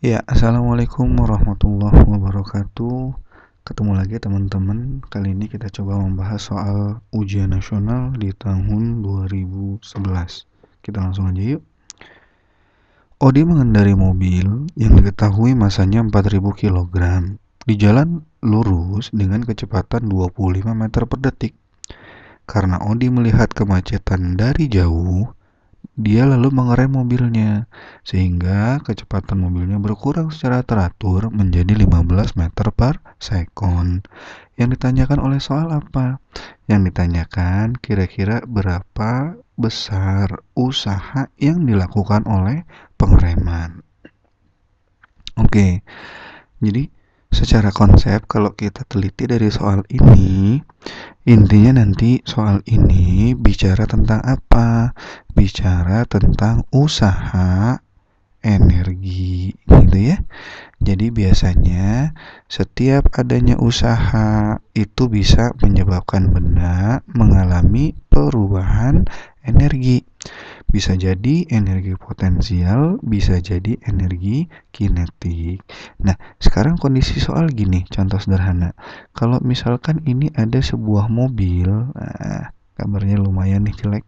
Ya, assalamualaikum warahmatullahi wabarakatuh. Ketemu lagi teman-teman. Kali ini kita coba membahas soal ujian nasional di tahun 2011. Kita langsung aja yuk. Odi mengendari mobil yang diketahui masanya 4000 kg di jalan lurus dengan kecepatan 25 meter per detik. Karena Odi melihat kemacetan dari jauh, dia lalu mengerem mobilnya, sehingga kecepatan mobilnya berkurang secara teratur menjadi 15 meter per sekon. Yang ditanyakan oleh soal apa? Yang ditanyakan kira-kira berapa besar usaha yang dilakukan oleh pengereman. Oke, jadi secara konsep kalau kita teliti dari soal ini, intinya nanti soal ini bicara tentang apa? Bicara tentang usaha energi gitu ya. Jadi biasanya setiap adanya usaha itu bisa menyebabkan benda mengalami perubahan energi. Bisa jadi energi potensial, bisa jadi energi kinetik. Nah, sekarang kondisi soal gini, contoh sederhana. Kalau misalkan ini ada sebuah mobil, kabarnya lumayan nih jelek.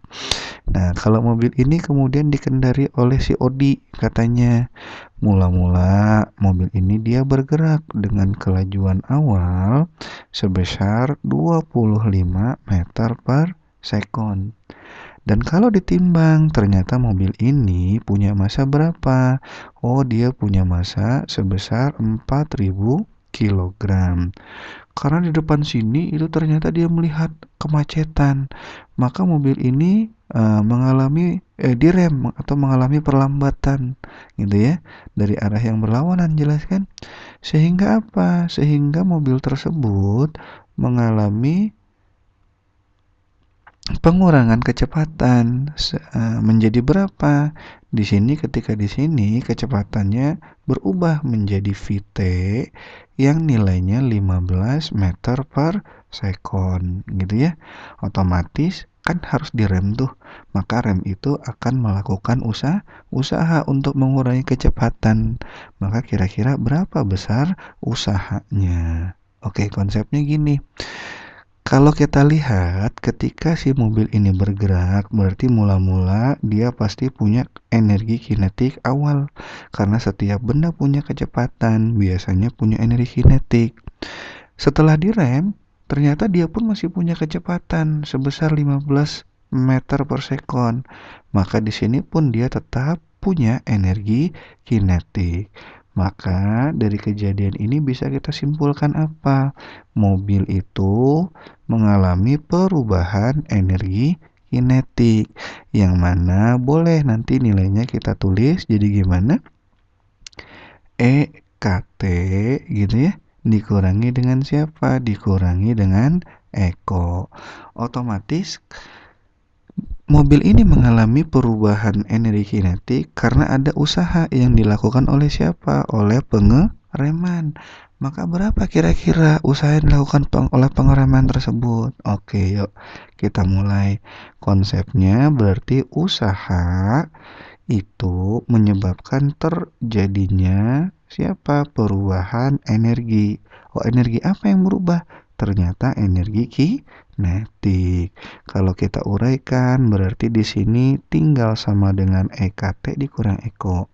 Nah, kalau mobil ini kemudian dikendari oleh si Odi, katanya. Mula-mula mobil ini dia bergerak dengan kelajuan awal sebesar 25 meter per sekon. Dan kalau ditimbang, ternyata mobil ini punya massa berapa? Oh, dia punya massa sebesar 4000 kilogram. Karena di depan sini itu ternyata dia melihat kemacetan, maka mobil ini mengalami direm atau mengalami perlambatan gitu ya, dari arah yang berlawanan, jelas kan? Sehingga apa? Sehingga mobil tersebut mengalami pengurangan kecepatan menjadi berapa? Di sini ketika di sini kecepatannya berubah menjadi Vt yang nilainya 15 meter per sekon gitu ya. Otomatis kan harus direm tuh. Maka rem itu akan melakukan usaha untuk mengurangi kecepatan. Maka kira-kira berapa besar usahanya? Oke, konsepnya gini. Kalau kita lihat ketika si mobil ini bergerak, berarti mula-mula dia pasti punya energi kinetik awal. Karena setiap benda punya kecepatan, biasanya punya energi kinetik. Setelah direm, ternyata dia pun masih punya kecepatan sebesar 15 meter per sekon. Maka di sini pun dia tetap punya energi kinetik. Maka dari kejadian ini bisa kita simpulkan apa? Mobil itu mengalami perubahan energi kinetik, yang mana boleh nanti nilainya kita tulis jadi gimana? EKT gitu ya, dikurangi dengan siapa? Dikurangi dengan Eko. Otomatis mobil ini mengalami perubahan energi kinetik karena ada usaha yang dilakukan oleh siapa? Oleh pengereman. Maka berapa kira-kira usaha yang dilakukan oleh pengereman tersebut? Oke, yuk kita mulai. Konsepnya berarti usaha itu menyebabkan terjadinya siapa? Perubahan energi. Oh, energi apa yang berubah? Ternyata energi kinetik. Kalau kita uraikan, berarti di sini tinggal sama dengan EKT dikurang Eko.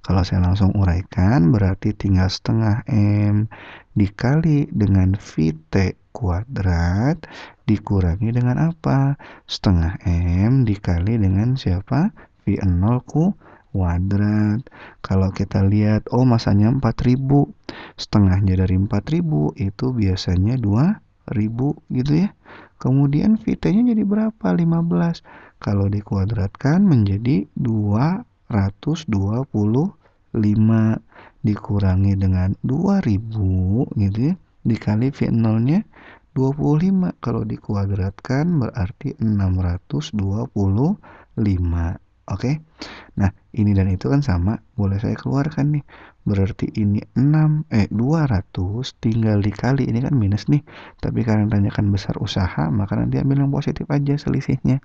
Kalau saya langsung uraikan, berarti tinggal setengah M dikali dengan VT kuadrat dikurangi dengan apa? Setengah M dikali dengan siapa? V0 kuadrat. Kalau kita lihat, oh masanya 4000. Setengahnya dari 4000 itu biasanya 2000 gitu ya. Kemudian VT-nya jadi berapa? 15. Kalau dikuadratkan menjadi 225 dikurangi dengan 2000 gitu ya. Dikali V0-nya 25. Kalau dikuadratkan berarti 625. Oke. Nah, ini dan itu kan sama, boleh saya keluarkan nih. Berarti ini 200 tinggal dikali, ini kan minus nih. Tapi karena tanyakan besar usaha, maka nanti ambil yang positif aja selisihnya.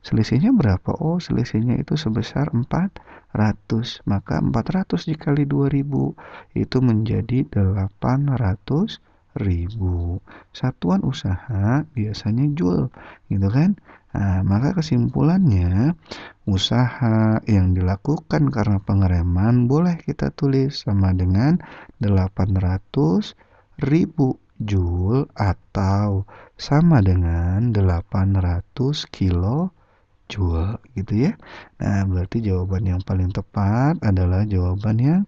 Selisihnya berapa? Oh, selisihnya itu sebesar 400. Maka 400 dikali 2000 itu menjadi 800.000. Satuan usaha biasanya joule, gitu kan? Nah, maka kesimpulannya usaha yang dilakukan karena pengereman boleh kita tulis sama dengan 800.000 joule atau sama dengan 800 kilo joule gitu ya. Nah, berarti jawaban yang paling tepat adalah jawaban yang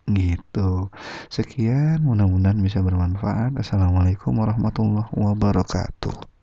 gitu. Sekian, mudah-mudahan bisa bermanfaat. Assalamualaikum warahmatullahi wabarakatuh.